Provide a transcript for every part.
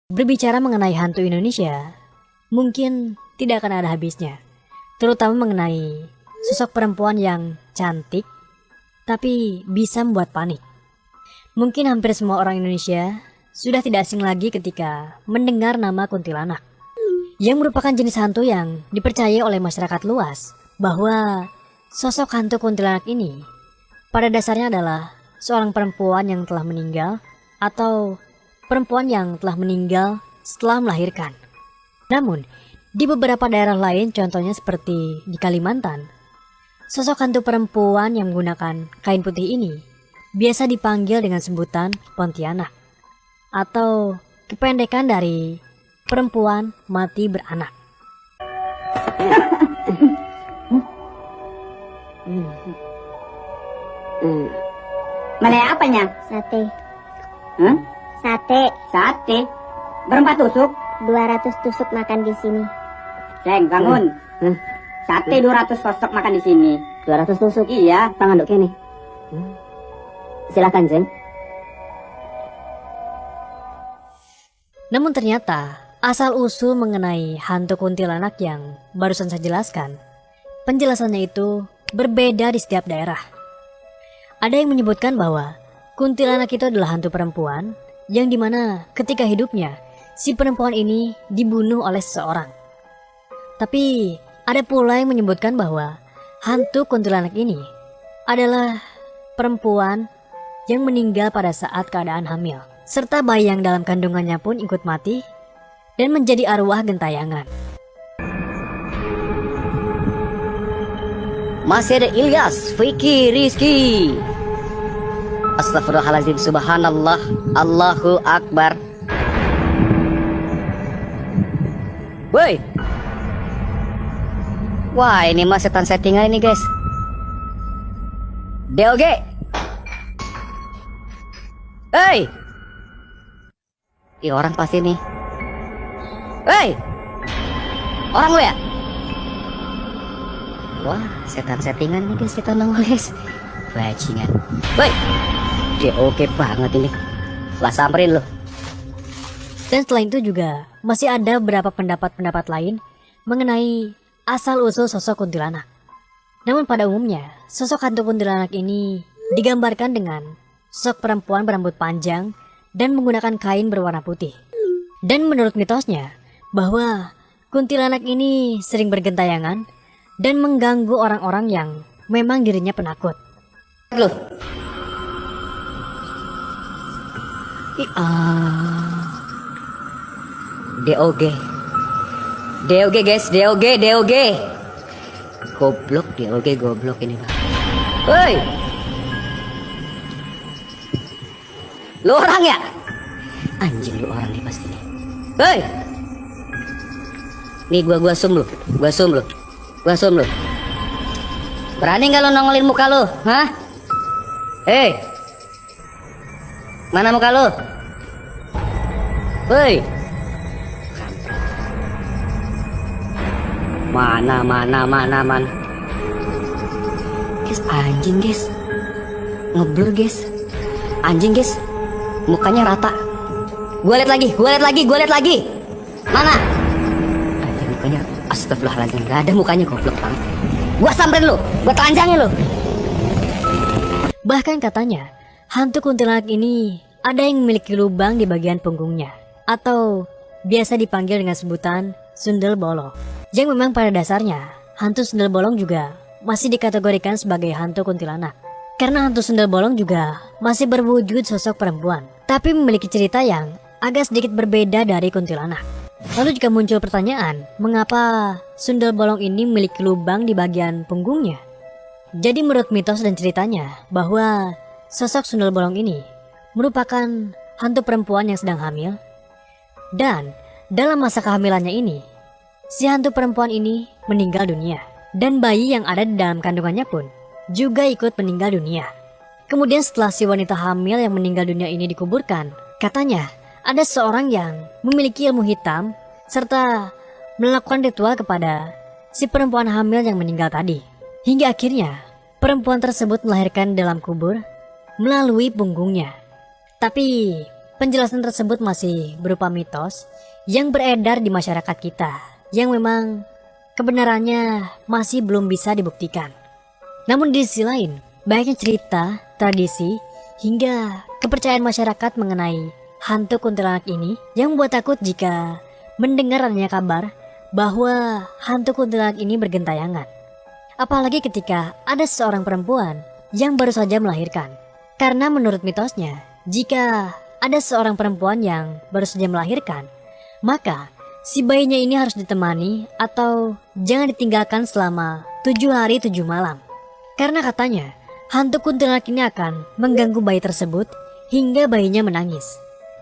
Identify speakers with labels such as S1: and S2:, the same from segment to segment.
S1: Berbicara mengenai hantu Indonesia, mungkin tidak akan ada habisnya, terutama mengenai sosok perempuan yang cantik, tapi bisa membuat panik. Mungkin hampir semua orang Indonesia sudah tidak asing lagi ketika mendengar nama kuntilanak, yang merupakan jenis hantu yang dipercaya oleh masyarakat luas bahwa sosok hantu kuntilanak ini pada dasarnya adalah seorang perempuan yang telah meninggal atau perempuan yang telah meninggal setelah melahirkan. Namun, di beberapa daerah lain, contohnya seperti di Kalimantan, sosok hantu perempuan yang menggunakan kain putih ini biasa dipanggil dengan sebutan Pontianak, atau kependekan dari perempuan mati beranak.
S2: Mana apanya?
S3: Sate.
S2: Hah?
S3: Sate.
S2: Sate. Berempat tusuk.
S3: 200 tusuk makan di sini.
S2: Ceng, bangun. Sate 200 tusuk makan di sini.
S3: 200 tusuk.
S2: Iya.
S3: Tangan dok ini. Silakan, Jeng.
S1: Namun ternyata, asal-usul mengenai hantu kuntilanak yang barusan saya jelaskan, penjelasannya itu berbeda di setiap daerah. Ada yang menyebutkan bahwa kuntilanak itu adalah hantu perempuan yang dimana ketika hidupnya, si perempuan ini dibunuh oleh seseorang. Tapi ada pula yang menyebutkan bahwa hantu kuntilanak ini adalah perempuan yang meninggal pada saat keadaan hamil, serta bayi yang dalam kandungannya pun ikut mati dan menjadi arwah gentayangan.
S4: Masih ada Ilyas, Fikri, Rizky. Astagfirullahaladzim, subhanallah, Allahu Akbar. Woi. Wah, ini mah setan settingan ini, guys. DOG. Hei. Ih, orang pasti nih. Hei. Orang lu ya? Wah, setan settingan nih, guys, kita nongol, guys. Bajingan. Woi. Dia oke banget ini. Lah samperin lo.
S1: Dan selain itu juga masih ada beberapa pendapat-pendapat lain mengenai asal-usul sosok kuntilanak. Namun pada umumnya, sosok hantu kuntilanak ini digambarkan dengan sosok perempuan berambut panjang dan menggunakan kain berwarna putih. Dan menurut mitosnya, bahwa kuntilanak ini sering bergentayangan dan mengganggu orang-orang yang memang dirinya penakut.
S4: Loh. DOG. DOG, guys, DOG, DOG. Goblok, DOG goblok ini, Bang. Woi. Lu orang ya? Anjing, lu orang nih pasti nih. Woi. Nih gua zoom lu. Gua zoom lu. Berani nggak lu nongolin muka lu? Hah? Hei. Mana muka lu? Woi. Mana. Guys, anjing, guys. Ngeblur, guys. Anjing, guys. Mukanya rata. Gua lihat lagi. Mana? Anjing, mukanya astagfirullahaladzim. Gak ada mukanya, goblok banget. Gua samperin lu, gua telanjangin lu.
S1: Bahkan katanya, hantu kuntilanak ini ada yang memiliki lubang di bagian punggungnya, atau biasa dipanggil dengan sebutan sundel bolong. Yang memang pada dasarnya, hantu sundel bolong juga masih dikategorikan sebagai hantu kuntilanak. Karena hantu sundel bolong juga masih berwujud sosok perempuan, tapi memiliki cerita yang agak sedikit berbeda dari kuntilanak. Lalu jika muncul pertanyaan, mengapa sundel bolong ini memiliki lubang di bagian punggungnya? Jadi menurut mitos dan ceritanya, bahwa sosok sundel bolong ini merupakan hantu perempuan yang sedang hamil. Dan dalam masa kehamilannya ini, si hantu perempuan ini meninggal dunia. Dan bayi yang ada di dalam kandungannya pun juga ikut meninggal dunia. Kemudian setelah si wanita hamil yang meninggal dunia ini dikuburkan, katanya ada seorang yang memiliki ilmu hitam serta melakukan ritual kepada si perempuan hamil yang meninggal tadi. Hingga akhirnya perempuan tersebut melahirkan dalam kubur melalui punggungnya. Tapi penjelasan tersebut masih berupa mitos yang beredar di masyarakat kita, yang memang kebenarannya masih belum bisa dibuktikan. Namun di sisi lain, banyaknya cerita, tradisi, hingga kepercayaan masyarakat mengenai hantu kuntilanak ini yang membuat takut jika mendengar adanya kabar bahwa hantu kuntilanak ini bergentayangan. Apalagi ketika ada seorang perempuan yang baru saja melahirkan. Karena menurut mitosnya, jika ada seorang perempuan yang baru saja melahirkan, maka si bayinya ini harus ditemani atau jangan ditinggalkan selama 7 hari 7 malam. Karena katanya, hantu kuntilanak ini akan mengganggu bayi tersebut hingga bayinya menangis.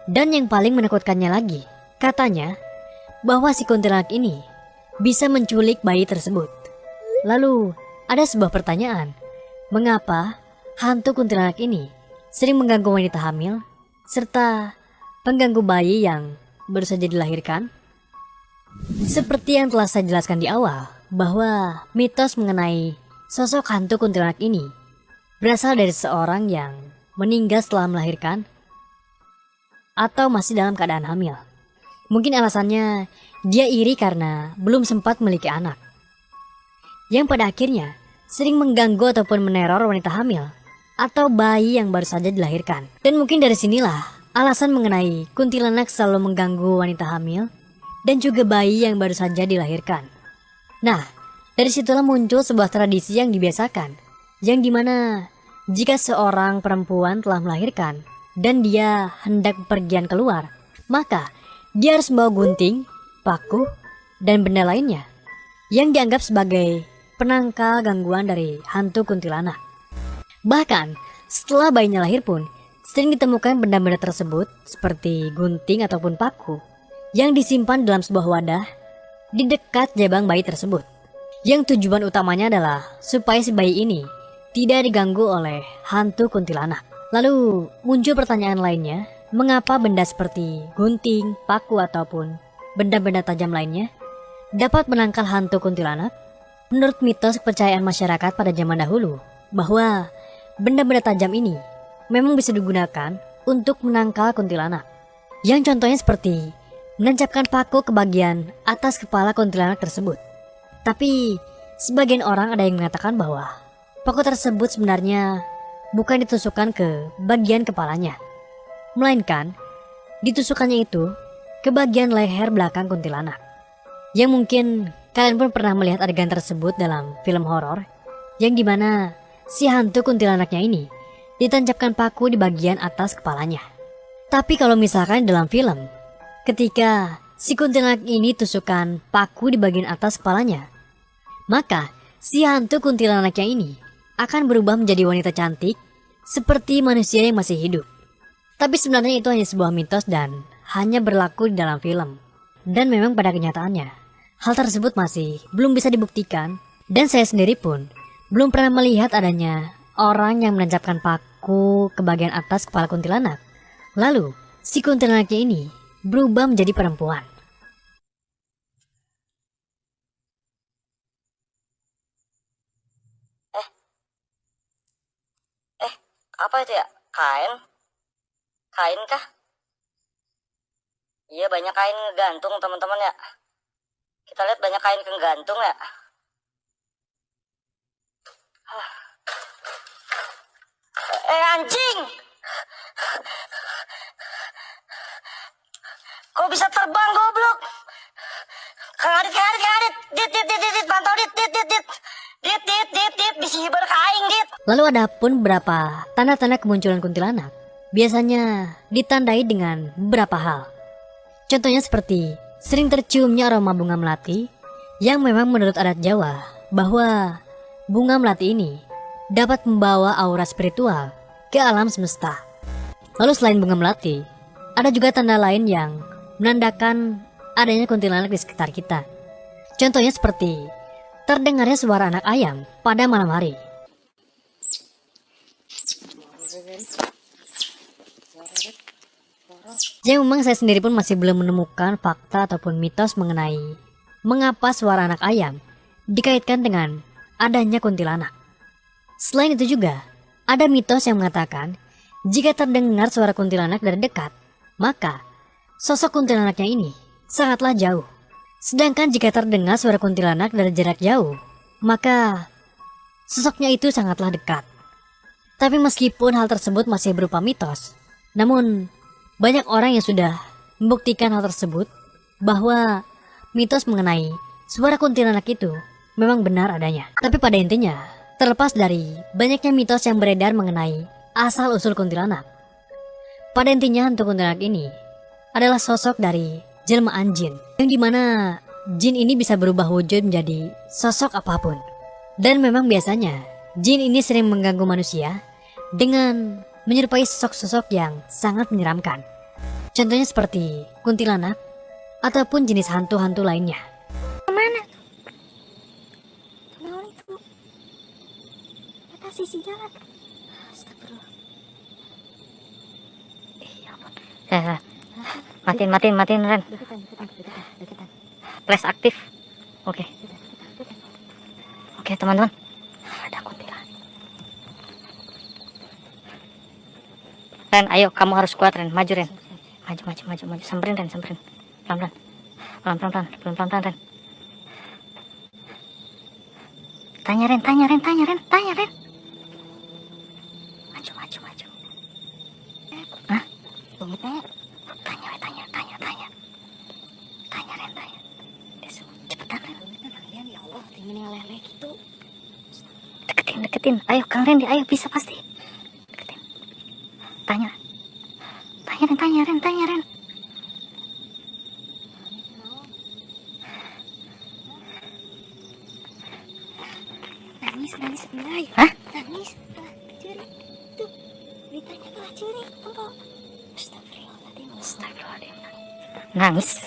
S1: Dan yang paling menakutkannya lagi, katanya bahwa si kuntilanak ini bisa menculik bayi tersebut. Lalu ada sebuah pertanyaan, mengapa hantu kuntilanak ini sering mengganggu wanita hamil serta pengganggu bayi yang baru saja dilahirkan? Seperti yang telah saya jelaskan di awal, bahwa mitos mengenai sosok hantu kuntilanak ini berasal dari seorang yang meninggal setelah melahirkan atau masih dalam keadaan hamil. Mungkin alasannya dia iri karena belum sempat memiliki anak, yang pada akhirnya sering mengganggu ataupun meneror wanita hamil atau bayi yang baru saja dilahirkan. Dan mungkin dari sinilah alasan mengenai kuntilanak selalu mengganggu wanita hamil dan juga bayi yang baru saja dilahirkan. Nah, dari situlah muncul sebuah tradisi yang dibiasakan, yang dimana jika seorang perempuan telah melahirkan dan dia hendak bepergian keluar, maka dia harus membawa gunting, paku, dan benda lainnya yang dianggap sebagai penangkal gangguan dari hantu kuntilanak. Bahkan setelah bayinya lahir pun sering ditemukan benda-benda tersebut seperti gunting ataupun paku yang disimpan dalam sebuah wadah di dekat jabang bayi tersebut, yang tujuan utamanya adalah supaya si bayi ini tidak diganggu oleh hantu kuntilanak. Lalu muncul pertanyaan lainnya, mengapa benda seperti gunting, paku ataupun benda-benda tajam lainnya dapat menangkal hantu kuntilanak? Menurut mitos kepercayaan masyarakat pada zaman dahulu, bahwa benda-benda tajam ini memang bisa digunakan untuk menangkal kuntilanak. Yang contohnya seperti menancapkan paku ke bagian atas kepala kuntilanak tersebut. Tapi sebagian orang ada yang mengatakan bahwa paku tersebut sebenarnya bukan ditusukkan ke bagian kepalanya, melainkan ditusukkannya itu ke bagian leher belakang kuntilanak. Yang mungkin kalian pun pernah melihat adegan tersebut dalam film horor, yang dimana si hantu kuntilanaknya ini ditancapkan paku di bagian atas kepalanya. Tapi kalau misalkan dalam film, ketika si kuntilanak ini tusukkan paku di bagian atas kepalanya, maka si hantu kuntilanaknya ini akan berubah menjadi wanita cantik seperti manusia yang masih hidup. Tapi sebenarnya itu hanya sebuah mitos dan hanya berlaku di dalam film. Dan memang pada kenyataannya, hal tersebut masih belum bisa dibuktikan, dan saya sendiri pun belum pernah melihat adanya orang yang menancapkan paku ke bagian atas kepala kuntilanak, lalu si kuntilanaknya ini berubah menjadi perempuan.
S4: Apa itu ya? Kain? Kain kah? Iya, banyak kain ngegantung teman-teman ya. Kita lihat banyak kain kegantung ya. Anjing! Kok bisa terbang goblok? Kang Adit, dit, pantau dit, bisi berkaing dit.
S1: Lalu ada pun beberapa tanda-tanda kemunculan kuntilanak, biasanya ditandai dengan beberapa hal. Contohnya seperti sering terciumnya aroma bunga melati, yang memang menurut adat Jawa bahwa bunga melati ini dapat membawa aura spiritual ke alam semesta. Lalu selain bunga melati, ada juga tanda lain yang menandakan adanya kuntilanak di sekitar kita. Contohnya seperti terdengarnya suara anak ayam pada malam hari. Yang memang saya sendiri pun masih belum menemukan fakta ataupun mitos mengenai mengapa suara anak ayam dikaitkan dengan adanya kuntilanak. Selain itu juga, ada mitos yang mengatakan jika terdengar suara kuntilanak dari dekat, maka sosok kuntilanaknya ini sangatlah jauh. Sedangkan jika terdengar suara kuntilanak dari jarak jauh, maka sosoknya itu sangatlah dekat. Tapi meskipun hal tersebut masih berupa mitos, namun banyak orang yang sudah membuktikan hal tersebut bahwa mitos mengenai suara kuntilanak itu memang benar adanya. Tapi pada intinya, terlepas dari banyaknya mitos yang beredar mengenai asal-usul kuntilanak, pada intinya hantu kuntilanak ini adalah sosok dari jelmaan jin, yang dimana jin ini bisa berubah wujud menjadi sosok apapun. Dan memang biasanya jin ini sering mengganggu manusia dengan menyerupai sosok-sosok yang sangat menyeramkan. Contohnya seperti kuntilanak ataupun jenis hantu-hantu lainnya.
S3: Kemana? Kemana itu? Kita sisi jalan. Astagfirullah.
S4: Matiin Ren. Flash aktif. Oke, teman-teman. Ada kuntilanak. Ren, ayo, kamu harus kuat, Ren. Maju, Ren. Maju. Samperin, Ren. Pelan-pelan. Ren. Tanya, Ren. Maju. Hah? Tanya, Ren. Cepetan, Ren. Ya Allah, tinggalin lele gitu. Deketin. Ayo, Kang Ren, ayo, bisa pasti. Deketin. Tanya, Ren.
S3: Nangis, mulai.
S4: Hah?
S3: Nangis. Curi. Tuh. Beritanya telah curi. Empok.
S4: Astagfirullahaladzim. Nangis.